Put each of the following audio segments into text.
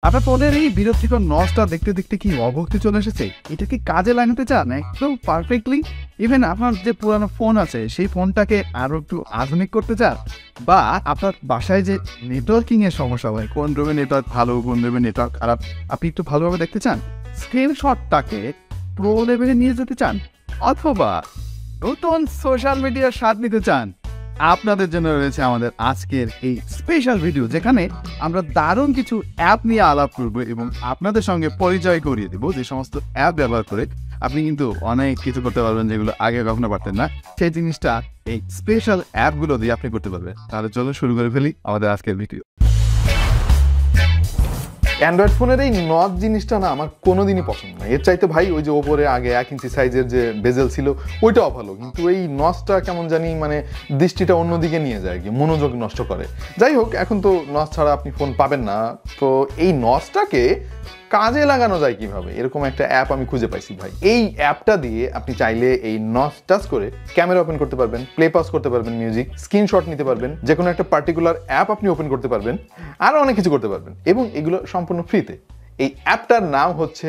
আপনার ফোনের এই বিরক্তিকর নচটা দেখতে দেখতে কি অভক্তি চলে এসেছে? এটা কি কাজে লাগাতে চান একদম পারফেক্টলি? ইভেন আপনার যে পুরানো ফোন আছে সেই ফোনটাকে আরো একটু আধুনিক করতে চান, বা আপনার বাসায় যে নেটওয়ার্কিং এর সমস্যা হয়, কোন রুমে নেটওয়ার্ক ভালো কোন রুমে নেটওয়ার্ক খারাপ আপনি একটু ভালোভাবে দেখতে চান, স্ক্রিনশটটাকে প্রো লেভেলে নিয়ে যেতে চান, অথবা নতুন সোশ্যাল মিডিয়ার স্বাদ নিতে চান, আপনাদের জন্য রয়েছে আমাদের আজকের এই স্পেশাল ভিডিও, যেখানে আমরা দারুণ কিছু অ্যাপ নিয়ে আলাপ করব এবং আপনাদের সঙ্গে পরিচয় করিয়ে দেব যে সমস্ত অ্যাপ ব্যবহার করে আপনি কিন্তু অনেক কিছু করতে পারবেন যেগুলো আগে কখনো পারতেন না। সেই জিনিসটা এই স্পেশাল অ্যাপগুলো দিয়ে আপনি করতে পারবেন। তাহলে চলো শুরু করে ফেলি আমাদের আজকের ভিডিও। অ্যান্ড্রয়েড ফোনের এই নচ জিনিসটা না আমার কোনোদিনই পছন্দ না। এর চাইতে ভাই ওই যে ওপরে আগে 1 ইঞ্চি সাইজের যে বেজেল ছিল ওইটাও ভালো, কিন্তু এই নচটা কেমন জানি মানে দৃষ্টিটা অন্যদিকে নিয়ে যায়, কি মনোযোগ নষ্ট করে। যাই হোক, এখন তো নচ ছাড়া আপনি ফোন পাবেন না, তো এই নচটাকে কাজে লাগানো যায় কিভাবে, এরকম একটা অ্যাপ আমি খুঁজে পাইছি ভাই। এই অ্যাপটা দিয়ে আপনি চাইলে এই নচ টাচ করে ক্যামেরা ওপেন করতে পারবেন, প্লে পজ করতে পারবেন, মিউজিক স্ক্রিনশট নিতে পারবেন, যে কোনো একটা পার্টিকুলার অ্যাপ আপনি ওপেন করতে পারবেন, আরো অনেক কিছু করতে পারবেন, এবং এগুলো সম্পূর্ণ ফ্রিতে। এই অ্যাপটার নাম হচ্ছে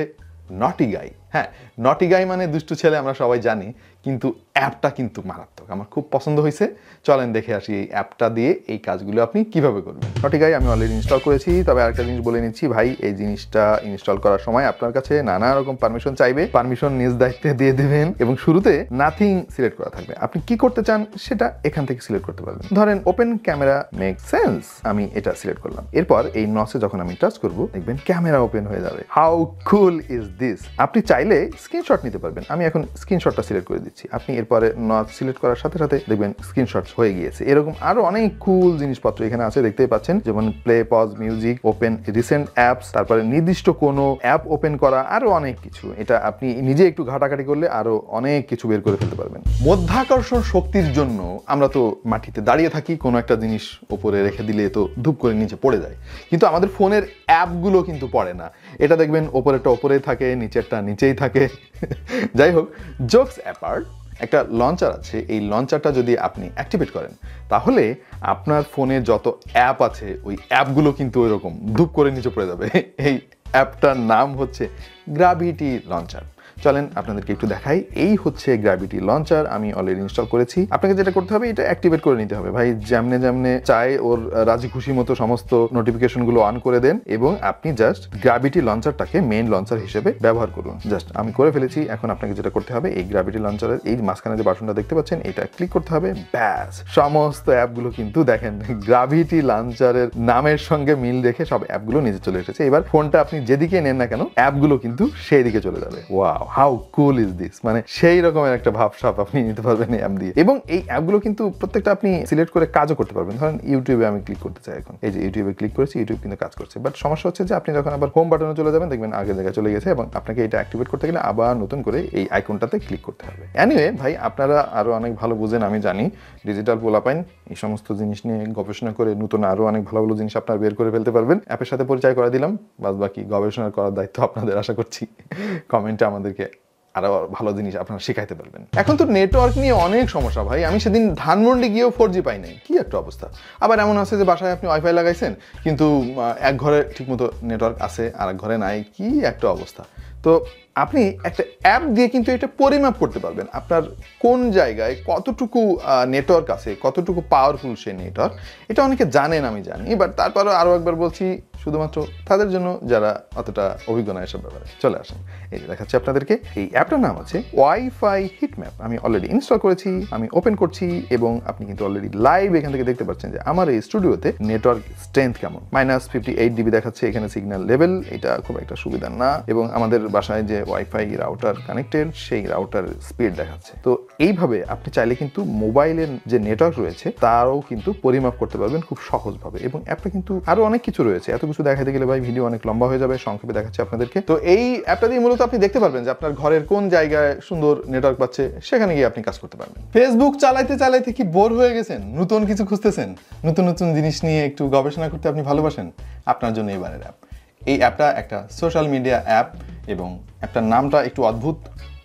নটি গাই। হ্যাঁ, নটি গাই মানে দুষ্টু ছেলে, আমরা সবাই জানি, কিন্তু অ্যাপটা কিন্তু মারাত্মক, আমার খুব পছন্দ হয়েছে। চলেন দেখে আসি এই অ্যাপটা দিয়ে এই কাজগুলো আপনি কিভাবে করবেন। নটি গাই আমি অলরেডি ইনস্টল করেছি, তবে আরেকটা জিনিস বলে নিচ্ছি ভাই, এই জিনিসটা ইনস্টল করার সময় আপনার কাছে নানা রকম পারমিশন চাইবে, পারমিশন নিজ দায়িত্বে দিয়ে দেবেন, এবং শুরুতে নাথিং সিলেক্ট করা থাকবে। আপনি কি করতে চান সেটা এখান থেকে সিলেক্ট করতে পারবেন। ধরেন ওপেন ক্যামেরা মেক সেন্স, আমি এটা সিলেক্ট করলাম। এরপর এই নচে যখন আমি টাচ করব দেখবেন ক্যামেরা ওপেন হয়ে যাবে। How cool is this! আপনি চাইলে স্ক্রিনশট নিতে পারবেন। আমি এখন স্ক্রিনশটটা সিলেক্ট করে দিচ্ছি। আপনি এরপরে নচ সিলেক্ট করার সাথে সাথে দেখবেন স্ক্রিনশট হয়ে গিয়েছে। এরকম আরো অনেক কুল জিনিসপত্র এখানে আছে, দেখতেই পাচ্ছেন, যেমন play pause, music, open recent apps, তারপরে নির্দিষ্ট কোনো অ্যাপ ওপেন করা, আরো অনেক কিছু। এটা আপনি নিজে একটু ঘাটাঘাটি করলে আরো অনেক কিছু বের করে ফেলতে পারবেন। মধ্যাকর্ষণ শক্তির জন্য আমরা তো মাটিতে দাঁড়িয়ে থাকি, কোনো একটা জিনিস উপরে রেখে দিলে তো ধূপ করে নিচে পড়ে যায়, কিন্তু আমাদের ফোনের অ্যাপগুলো কিন্তু পড়ে না। এটা দেখবেন ওপরেরটা ওপরেই থাকে, নিচেরটা নিচেই থাকে। যাই হোক, জোকস অ্যাপার্ট, একটা লঞ্চার আছে, এই লঞ্চারটা যদি আপনি অ্যাক্টিভেট করেন তাহলে আপনার ফোনে যত অ্যাপ আছে ওই অ্যাপগুলো কিন্তু ওই রকম ধূপ করে নিচে পড়ে যাবে। এই অ্যাপটার নাম হচ্ছে গ্র্যাভিটি লঞ্চার। চলেন আপনাদেরকে একটু দেখাই। এই হচ্ছে গ্র্যাভিটি লঞ্চার, আমি অলরেডি ইনস্টল করেছি। আপনাকে যেটা করতে হবে, এটা অ্যাক্টিভেট করে নিতে হবে ভাই। যেমনে যেমনে চাই ওর রাজি খুশি মতো সমস্ত নোটিফিকেশনগুলো অন করে দেন, এবং আপনি জাস্ট গ্র্যাভিটি লঞ্চারটাকে মেইন লঞ্চার হিসেবে ব্যবহার করুন। জাস্ট আমি করে ফেলেছি। এখন আপনাকে যেটা করতে হবে, এই গ্র্যাভিটি লঞ্চারের এই মাঝখানে যে বাটনটা দেখতে পাচ্ছেন এটা ক্লিক করতে হবে, ব্যাস সমস্ত অ্যাপগুলো কিন্তু দেখেন গ্র্যাভিটি লঞ্চারের নামের সঙ্গে মিল রেখে সব অ্যাপগুলো নিচে চলে এসেছে। এবার ফোনটা আপনি যেদিকে নেন না কেন অ্যাপগুলো কিন্তু সেই দিকে চলে যাবে। Wow, how cool is this! মানে সেই রকমের একটা ভাবসাব আপনি নিতে পারবেন এই অ্যাপ দিয়ে। এবং এই অ্যাপগুলো কিন্তু প্রত্যেকটা আপনি সিলেক্ট করে কাজও করতে পারবেন। ধরেন ইউটিউবে আমি ক্লিক করতে চাই, এখন এই যে ইউটিউবে ক্লিক করেছি, ইউটিউব কিন্তু কাজ করছে। বাট সমস্যা হচ্ছে যে আপনি যখন আবার হোম বাটনে চলে যাবেন দেখবেন আগের জায়গায় চলে গেছে, এবং আপনাকে এটা অ্যাক্টিভেট করতে গেলে আবার নতুন করে এই আইকনটাতে ক্লিক করতে হবে। এনিওয়ে ভাই, আপনারা আরো অনেক ভালো বুঝেন আমি জানি, ডিজিটাল পোলাপাইন এই সমস্ত জিনিস নিয়ে গবেষণা করে নতুন আরো অনেক ভালো ভালো জিনিস আপনারা বের করে ফেলতে পারবেন। অ্যাপের সাথে পরিচয় করে দিলাম, বাদ বাকি গবেষণা করার দায়িত্ব আপনাদের, আশা করছি কমেন্টে আমাদেরকে আরো ভালো জিনিস আপনারা শিখাইতে পারবেন। এখন তো নেটওয়ার্ক নিয়ে অনেক সমস্যা ভাই। আমি সেদিন ধানমন্ডি গিয়েও 4G পাই নাই, কি একটা অবস্থা। আবার এমন আছে যে বাসায় আপনি ওয়াইফাই লাগাইছেন, কিন্তু এক ঘরে ঠিকমতো নেটওয়ার্ক আছে আর এক ঘরে নাই, কি একটা অবস্থা। তো আপনি একটা অ্যাপ দিয়ে কিন্তু এটা পরিমাপ করতে পারবেন আপনার কোন জায়গায় কতটুকু নেটওয়ার্ক আছে, কতটুকু পাওয়ারফুল সেই নেটওয়ার্ক। এটা অনেকে জানেন আমি জানি, বাট তারপরও আরও একবার বলছি, শুধুমাত্র তাদের জন্য যারা অতটা অভিজ্ঞ নয় এসব ব্যাপারে। চলে আসেন, এই যে দেখাচ্ছি আপনাদেরকে। এই অ্যাপটার নাম আছে ওয়াইফাই হিটম্যাপ। আমি অলরেডি ইনস্টল করেছি, আমি ওপেন করছি, এবং আপনি কিন্তু অলরেডি লাইভ এখান থেকে দেখতে পাচ্ছেন যে আমার এই স্টুডিওতে নেটওয়ার্ক স্ট্রেংথ কেমন। -58 GB দেখাচ্ছে এখানে সিগন্যাল লেভেল, এটা খুব একটা সুবিধা না। এবং আমাদের বাসায় যে ওয়াইফাই রাউটার কানেক্টেড, সেই রাউটার স্পিড দেখাচ্ছে। তো এইভাবে আপনি চাইলে কিন্তু মোবাইলের যে নেটওয়ার্ক রয়েছে তারও কিন্তু পরিমাপ করতে পারবেন খুব সহজভাবে। এবং অ্যাপটা কিন্তু আরো অনেক কিছু রয়েছে, এত কিছু দেখাতে গেলে ভাই ভিডিও অনেক লম্বা হয়ে যাবে, সংক্ষেপে দেখাচ্ছি আপনাদেরকে। তো এই অ্যাপটা দিয়ে মূলত আপনি দেখতে পারবেন যে আপনার ঘরের কোন জায়গায় সুন্দর নেটওয়ার্ক পাচ্ছে, সেখানে গিয়ে আপনি কাজ করতে পারবেন। ফেসবুক চালাইতে চালাইতে কি বোর হয়ে গেছেন, নতুন কিছু খুঁজতেছেন, নতুন নতুন জিনিস নিয়ে একটু গবেষণা করতে আপনি ভালোবাসেন, আপনার জন্য এবারের অ্যাপ। এই অ্যাপটা একটা সোশ্যাল মিডিয়া অ্যাপ, এবং অ্যাপটার নামটা একটু অদ্ভুত,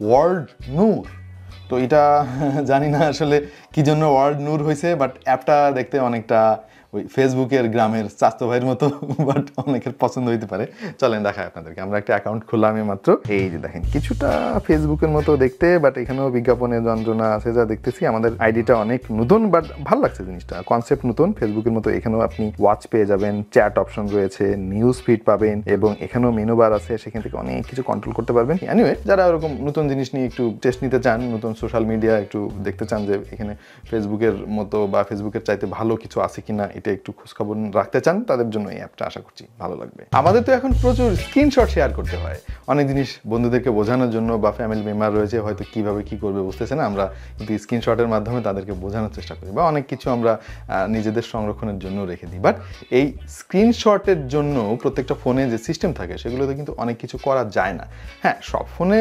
ওয়ার্ল্ড নূর। তো এটা জানি না আসলে কি জন্য ওয়ার্ল্ড নূর হয়েছে, বাট অ্যাপটা দেখতে অনেকটা ওই ফেসবুকের গ্রামের স্বাস্থ্য ভাইয়ের মতো, বাট অনেকের পছন্দ হইতে পারে। চলেন দেখাই আপনাদেরকে। আমরা একটা অ্যাকাউন্ট খুললাম মাত্র। এই যে দেখেন কিছুটা ফেসবুকের মতো দেখতে, বাট এখানেও বিজ্ঞাপনের যন্ত্রণা আছে যা দেখতেছি। আমাদের আইডিটা অনেক নতুন, বাট ভালো লাগছে জিনিসটা, কনসেপ্ট নতুন। ফেসবুকের মতো এখানেও আপনি ওয়াচ পেয়ে যাবেন, চ্যাট অপশন রয়েছে, নিউজ ফিড পাবেন, এবং এখানেও মেনু বার আছে, সেখান থেকে অনেক কিছু কন্ট্রোল করতে পারবেন। এনিওয়ে, যারা এরকম নতুন জিনিস নিয়ে একটু টেস্ট নিতে চান, নতুন সোশ্যাল মিডিয়া একটু দেখতে চান যে এখানে ফেসবুকের মতো বা ফেসবুকের চাইতে ভালো কিছু আছে কিনা, এটা একটু খোঁজখবর রাখতে চান, তাদের জন্য এই অ্যাপটা আশা করছি ভালো লাগবে। আমাদের তো এখন প্রচুর স্ক্রিনশট শেয়ার করতে হয় অনেক জিনিস বন্ধুদেরকে বোঝানোর জন্য, বা ফ্যামিলি মেম্বার রয়েছে হয়তো কিভাবে কি করবে বুঝতেছে না, আমরা কিন্তু স্ক্রিনশটের মাধ্যমে তাদেরকে বোঝানোর চেষ্টা করি, বা অনেক কিছু আমরা নিজেদের সংরক্ষণের জন্য রেখে দিই। বাট এই স্ক্রিনশটের জন্য প্রত্যেকটা ফোনে যে সিস্টেম থাকে সেগুলোতে কিন্তু অনেক কিছু করা যায় না। হ্যাঁ, সব ফোনে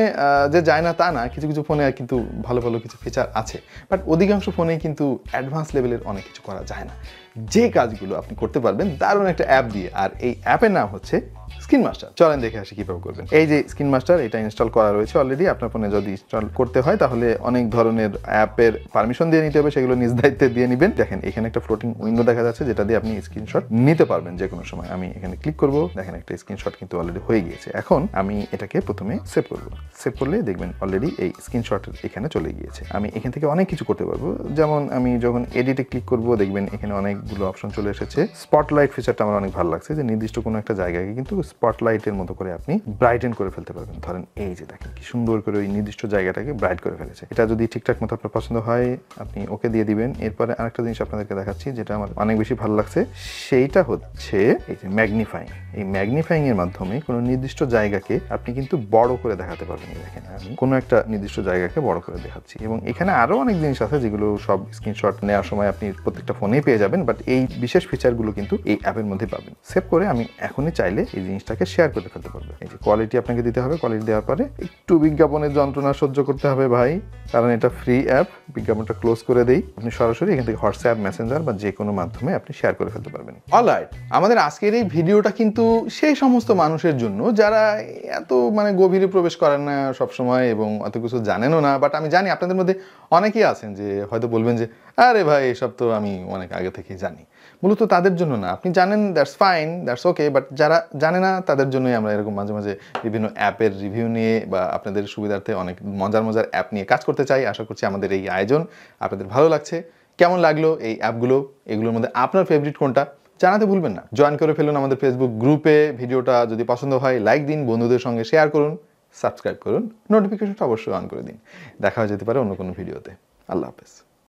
যে যায় না তা না, কিছু কিছু ফোনে কিন্তু ভালো ভালো কিছু ফিচার আছে, বাট অধিকাংশ ফোনেই কিন্তু অ্যাডভান্স লেভেলের অনেক কিছু করা যায় না। যে কাজগুলো আপনি করতে পারবেন দারুণ একটা অ্যাপ দিয়ে, আর এই অ্যাপের নাম হচ্ছে স্ক্রিন মাস্টার। চলেন দেখে আসি কিভাবে করবেন। এই যে স্ক্রিন মাস্টার, এটা ইনস্টল করা রয়েছে অলরেডি। আপনার ফোনে যদি ইনস্টল করতে হয় তাহলে অনেক ধরনের অ্যাপের পারমিশন দিয়ে নিতে হবে, সেগুলো নিজ দায়িত্বে দিয়ে নেবেন। দেখেন এখানে একটা ফ্লোটিং উইন্ডো দেখা যাচ্ছে, যেটা দিয়ে আপনি স্ক্রিনশট নিতে পারবেন যে কোনো সময়। আমি এখানে ক্লিক করব, দেখেন একটা স্ক্রিনশট কিন্তু অলরেডি হয়ে গিয়েছে। এখন আমি এটাকে প্রথমে সেভ করব। সেভ করলে দেখবেন অলরেডি এই স্ক্রিনশট এখানে চলে গিয়েছে। আমি এখান থেকে অনেক কিছু করতে পারবো, যেমন আমি যখন এডিটে ক্লিক করব দেখবেন এখানে অনেকগুলো অপশন চলে এসেছে। স্পটলাইট ফিচারটা আমার অনেক ভালো লাগছে, যে নির্দিষ্ট কোনো একটা জায়গাকে কিন্তু স্পটলাইটের মতো করে আপনি ব্রাইটেন করে ফেলতে পারবেন। ধরেন এই যে দেখেন কি সুন্দর করে ওই নির্দিষ্ট জায়গাটাকে ব্রাইট করে ফেলেছে। এটা যদি ঠিকঠাক মতো আপনার পছন্দ হয় আপনি ওকে দিয়ে দিবেন। এরপরে আরেকটা জিনিস আপনাদেরকে দেখাচ্ছি যেটা আমার অনেক বেশি ভালো লাগছে, সেইটা হচ্ছে এই যে ম্যাগনিফাইং। এই ম্যাগনিফাইং এর মাধ্যমে কোনো নির্দিষ্ট জায়গাকে আপনি কিন্তু বড় করে দেখাতে পারবেন। দেখেন আমি কোনো একটা নির্দিষ্ট জায়গাকে বড় করে দেখাচ্ছি, এবং এখানে আরো অনেক জিনিস আছে যেগুলো সব স্ক্রিনশট নেওয়ার সময় আপনি প্রত্যেকটা ফোনেই পেয়ে যাবেন, বাট এই বিশেষ ফিচারগুলো কিন্তু এই অ্যাপের মধ্যে পাবেন। সেভ করে আমি এখনই চাইলে এই জিনিসটাকে শেয়ার করে ফেলতে পারবো। এই যে কোয়ালিটি আপনাকে দিতে হবে, কোয়ালিটি দেওয়ার পরে একটু বিজ্ঞাপনের যন্ত্রণা সহ্য করতে হবে ভাই, কারণ এটা ফ্রি অ্যাপ। বিজ্ঞাপনটা ক্লোজ করে দেই, আপনি সরাসরি এখান থেকে হোয়াটসঅ্যাপ, মেসেঞ্জার বা যে কোনো মাধ্যমে আপনি শেয়ার করে ফেলতে পারবেন। অলরাইট, আমাদের আজকের এই ভিডিওটা কিন্তু সেই সমস্ত মানুষের জন্য যারা এত গভীরে প্রবেশ করেন না সবসময় এবং অত কিছু জানেনও না। বাট আমি জানি আপনাদের মধ্যে অনেকেই আছেন যে হয়তো বলবেন যে আরে ভাই এসব তো আমি অনেক আগে থেকেই জানি। মূলত তাদের জন্য না, আপনি জানেন that's fine, that's okay, but যারা জানে না তাদের জন্যই আমরা এরকম মাঝে মাঝে বিভিন্ন অ্যাপের রিভিউ নিয়ে বা আপনাদের সুবিধার্থে অনেক মজার মজার অ্যাপ নিয়ে কাজ করতে চাই। আশা করছি আমাদের এই আয়োজন আপনাদের ভালো লাগছে। কেমন লাগলো এই অ্যাপগুলো, এগুলোর মধ্যে আপনার ফেভারিট কোনটা জানাতে ভুলবেন না। জয়েন করে ফেলুন আমাদের ফেসবুক গ্রুপে। ভিডিওটা যদি পছন্দ হয় লাইক দিন, বন্ধুদের সঙ্গে শেয়ার করুন, সাবস্ক্রাইব করুন, নোটিফিকেশনটা অবশ্যই অন করে দিন। দেখা হয়ে যেতে পারে অন্য কোনো ভিডিওতে। আল্লাহ হাফেজ।